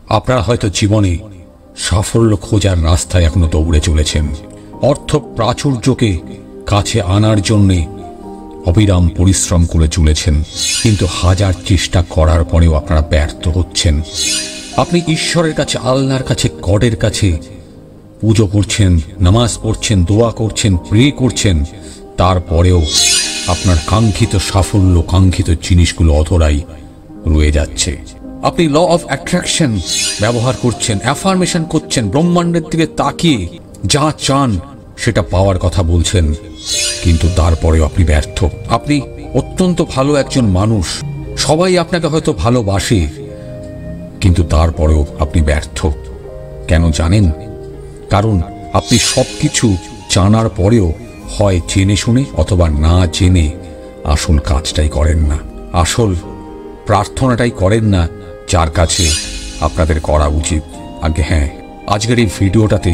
আপনারা হয়তো জীবনে সাফল্য খোঁজার রাস্তায় এখনো দৌড়ে চলেছেন, অর্থ প্রাচুর্যকে কাছে আনার জন্যে অবিরাম পরিশ্রম করে চলেছেন, কিন্তু হাজার চেষ্টা করার পরেও আপনারা ব্যর্থ হচ্ছেন। আপনি ঈশ্বরের কাছে, আল্লাহর কাছে, গডের কাছে পুজো করছেন, নামাজ পড়ছেন, দোয়া করছেন, প্রে করছেন, তারপরেও আপনার কাঙ্ক্ষিত সাফল্য, কাঙ্ক্ষিত জিনিসগুলো অধরাই রয়ে যাচ্ছে। আপনি ল অফ অ্যাট্রাকশন ব্যবহার করছেন, অ্যাফার্মেশন করছেন, ব্রহ্মাণ্ডের দিকে তাকিয়ে যা চান সেটা পাওয়ার কথা বলছেন, কিন্তু তারপরেও আপনি ব্যর্থ। আপনি অত্যন্ত ভালো একজন মানুষ, সবাই আপনাকে হয়তো ভালোবাসে, কিন্তু তারপরেও আপনি ব্যর্থ। কেন জানেন? কারণ আপনি সবকিছু জানার পরেও হয় জেনে শুনে অথবা না জেনে আসল কাজটাই করেন না, আসল প্রার্থনাটাই করেন না যার কাছে আপনাদের করা উচিত। আগে হ্যাঁ, আজকের এই ভিডিওটাতে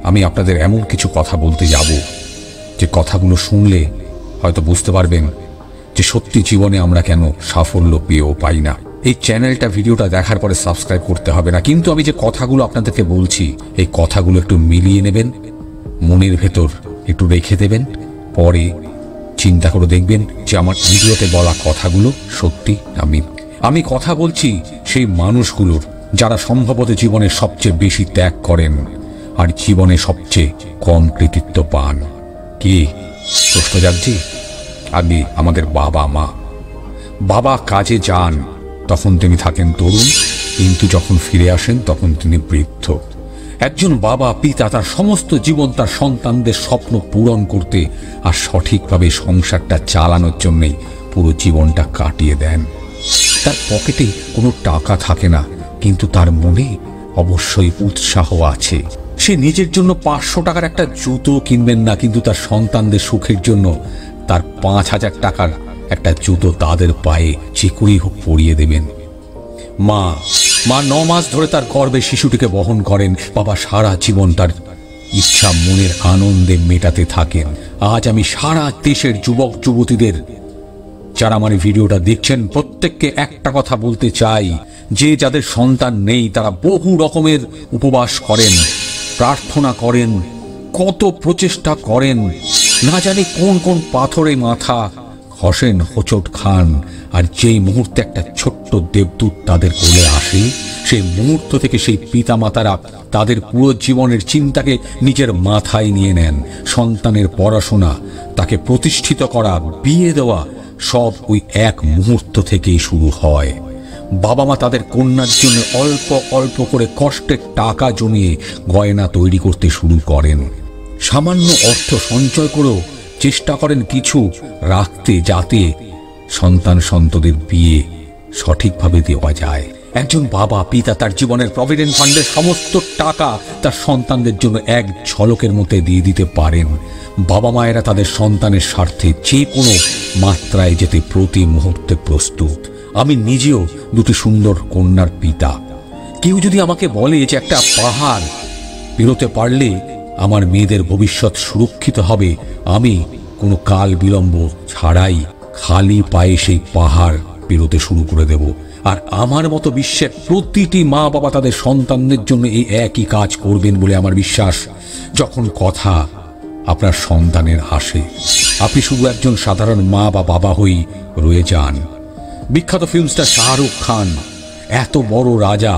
আমি আপনাদের এমন কিছু কথা বলতে যাব যে কথাগুলো শুনলে হয়তো বুঝতে পারবেন যে সত্যি জীবনে আমরা কেন সাফল্য পেয়েও পাই না। এই চ্যানেলটা, ভিডিওটা দেখার পরে সাবস্ক্রাইব করতে হবে না, কিন্তু আমি যে কথাগুলো আপনাদেরকে বলছি এই কথাগুলো একটু মিলিয়ে নেবেন, মনের ভেতর একটু রেখে দেবেন, পরে চিন্তা করে দেখবেন যে আমার ভিডিওতে বলা কথাগুলো সত্যি। আমি কথা বলছি সেই মানুষগুলোর যারা সম্ভবত জীবনে সবচেয়ে বেশি ত্যাগ করেন আর জীবনে সবচেয়ে কম কৃতিত্ব পান। কি প্রশ্ন জাগছে? আগে আমাদের বাবা মা। বাবা কাজে যান তখন তিনি থাকেন তরুণ, কিন্তু যখন ফিরে আসেন তখন তিনি বৃদ্ধ। একজন বাবা, পিতা তার সমস্ত জীবন তার সন্তানদের স্বপ্ন পূরণ করতে আর সঠিকভাবে সংসারটা চালানোর জন্যই পুরো জীবনটা কাটিয়ে দেন। তার পকেটে কোনো টাকা থাকে না, কিন্তু তার মনে অবশ্যই উৎসাহ আছে। সে নিজের জন্য 500 টাকার একটা জুতো কিনবেন না, কিন্তু তার সন্তানদের সুখের জন্য তার 5000 টাকার একটা জুতো তাদের পায়ে যে করেই হোক পরিয়ে দেবেন। মা 9 মাস ধরে তার গর্ভে শিশুটিকে বহন করেন। বাবা সারা জীবন তার ইচ্ছা মনের আনন্দে মেটাতে থাকেন। আজ আমি সারা দেশের যুবক যুবতীদের যারা আমার ভিডিওটা দেখছেন প্রত্যেককে একটা কথা বলতে চাই, যে যাদের সন্তান নেই তারা বহু রকমের উপবাস করেন, প্রার্থনা করেন, কত প্রচেষ্টা করেন, না জানি কোন কোন পাথরে মাথা ঘষেন, হোঁচট খান, আর যেই মুহূর্তে একটা ছোট্ট দেবদূত তাদের কোলে আসে সেই মুহূর্ত থেকে সেই পিতামাতারা তাদের পুরো জীবনের চিন্তাকে নিজের মাথায় নিয়ে নেন। সন্তানের পড়াশোনা, তাকে প্রতিষ্ঠিত করা, বিয়ে দেওয়া সব ওই এক মুহূর্ত থেকেই শুরু হয়। বাবা মা তাদের কন্যার জন্য অল্প অল্প করে কষ্টের টাকা জমিয়ে গয়না তৈরি করতে শুরু করেন। সামান্য অর্থ সঞ্চয় করেও চেষ্টা করেন কিছু রাখতে, যাতে সন্তান সন্ততির বিয়ে সঠিকভাবে দেওয়া যায়। একজন বাবা, পিতা তার জীবনের প্রভিডেন্ট ফান্ডের সমস্ত টাকা তার সন্তানদের জন্য এক ঝলকের মধ্যে দিয়ে দিতে পারেন। বাবা মায়েরা তাদের সন্তানের স্বার্থে যে কোনো মাত্রায় যেতে প্রতি মুহূর্তে প্রস্তুত। আমি নিজেও দুটি সুন্দর কন্যার পিতা। কেউ যদি আমাকে বলে যে একটা পাহাড় পেরোতে পারলে আমার মেয়েদের ভবিষ্যৎ সুরক্ষিত হবে, আমি কোনো কাল বিলম্ব ছাড়াই খালি পায়ে সেই পাহাড় পেরোতে শুরু করে দেব। আর আমার মতো বিশ্বের প্রতিটি মা বাবা তাদের সন্তানদের জন্য এই একই কাজ করবেন বলে আমার বিশ্বাস। যখন কথা আপনার সন্তানের আসে, আপনি শুধু একজন সাধারণ মা বা বাবা হয়েই রয়ে যান। বিখ্যাত ফিল্মস্টার শাহরুখ খান এত বড় রাজা,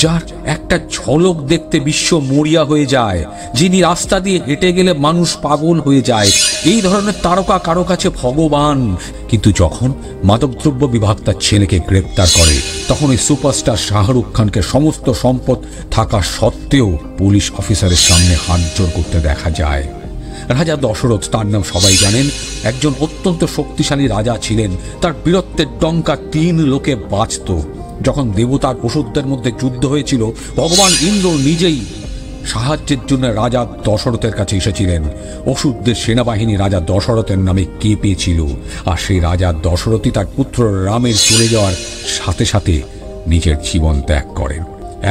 যার একটা ঝলক দেখতে বিশ্ব মরিয়া হয়ে যায়, যিনি রাস্তা দিয়ে হেঁটে গেলে মানুষ পাগল হয়ে যায়, এই ধরনের তারকা কারো কাছে ভগবান। কিন্তু যখন মাদকদ্রব্য বিভাগ তার ছেলেকে গ্রেপ্তার করে, তখন ওই সুপারস্টার শাহরুখ খানকে সমস্ত সম্পদ থাকা সত্ত্বেও পুলিশ অফিসারের সামনে হাত জোর করতে দেখা যায়। রাজা দশরথ, তার নাম সবাই জানেন, একজন অত্যন্ত শক্তিশালী রাজা ছিলেন। তার বীরত্বের ডঙ্কা 3 লোকে বাঁচত। যখন দেবতার ওষুধদের মধ্যে যুদ্ধ হয়েছিল, ভগবান ইন্দ্র নিজেই সাহায্যের জন্য রাজা দশরথের কাছে এসেছিলেন। ওষুধদের সেনাবাহিনী রাজা দশরথের নামে কেঁপেছিল, আর সেই রাজা দশরথই তার পুত্র রামের চলে যাওয়ার সাথে সাথে নিজের জীবন ত্যাগ করেন।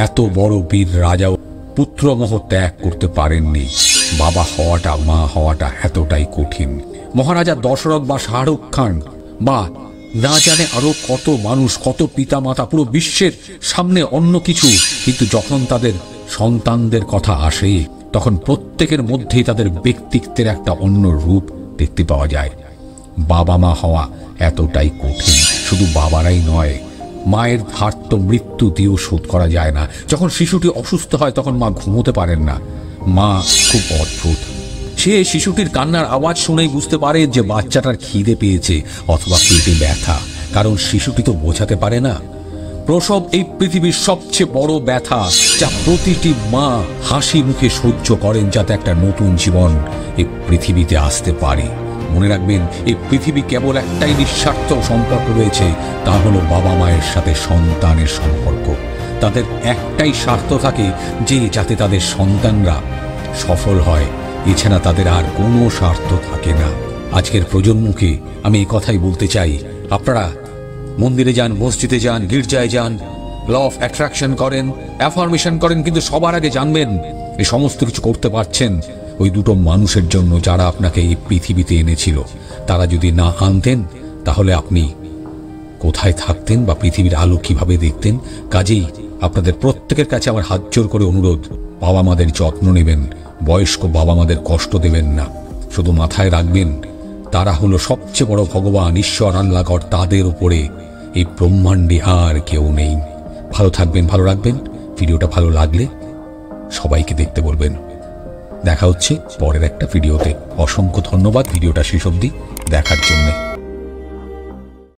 এত বড় বীর রাজাও পুত্রমোহ ত্যাগ করতে পারেননি। বাবা হওয়াটা, মা হওয়াটা এতটাই কঠিন। মহারাজা দশরথ বা শাহরুখ খান বা না জানে আরো কত মানুষ, কত পিতা মাতা, পুরো বিশ্বের সামনে অন্য কিছু, কিন্তু যখন তাদের সন্তানদের কথা আসে তখন প্রত্যেকের মধ্যেই তাদের ব্যক্তিত্বের একটা অন্য রূপ দেখতে পাওয়া যায়। বাবা মা হওয়া এতটাই কঠিন। শুধু বাবারাই নয়, মায়ের ধার তো মৃত্যু দিয়েও শোধ করা যায় না। যখন শিশুটি অসুস্থ হয় তখন মা ঘুমোতে পারেন না। মা খুব অদ্ভুত। সে শিশুটির কান্নার আওয়াজ শুনেই বুঝতে পারে যে বাচ্চাটার খিদে পেয়েছে অথবা পেটে ব্যথা, কারণ শিশুটি তো বোঝাতে পারে না। প্রসব এই পৃথিবীর সবচেয়ে বড় ব্যথা, যা প্রতিটি মা হাসি মুখে সহ্য করেন যাতে একটা নতুন জীবন এই পৃথিবীতে আসতে পারে। মনে রাখবেন, এই পৃথিবী কেবল একটাই নিঃস্বার্থ সম্পর্ক রয়েছে, তা হলো বাবা মায়ের সাথে সন্তানের সম্পর্ক। তাদের একটাই স্বার্থ থাকে যে যাতে তাদের সন্তানরা সফল হয়, এছাড়া তাদের আর কোনো স্বার্থ থাকে না। আজকের প্রজন্মকে আমি এই কথাই বলতে চাই, আপনারা মন্দিরে যান, মসজিদে যান, গির্জায় যান, ল অফ অ্যাট্রাকশন করেন, অ্যাফার্মেশন করেন, কিন্তু সবার আগে জানবেন এই সমস্ত কিছু করতে পারছেন ওই দুটো মানুষের জন্য যারা আপনাকে এই পৃথিবীতে এনেছিল। তারা যদি না আনতেন তাহলে আপনি কোথায় থাকতেন বা পৃথিবীর আলো কিভাবে দেখতেন? কাজেই আপনাদের প্রত্যেকের কাছে আমার হাত জোর করে অনুরোধ, বাবা মাদের যত্ন নেবেন, বয়স্ক বাবা মাদের কষ্ট দেবেন না। শুধু মাথায় রাখবেন, তারা হলো সবচেয়ে বড় ভগবান, ঈশ্বর, আল্লাহর। তাদের উপরে এই ব্রহ্মাণ্ডে আর কেউ নেই। ভালো থাকবেন, ভালো রাখবেন। ভিডিওটা ভালো লাগলে সবাইকে দেখতে বলবেন। দেখা হচ্ছে পরের একটা ভিডিওতে। অসংখ্য ধন্যবাদ ভিডিওটা শেষ অবধি দেখার জন্য।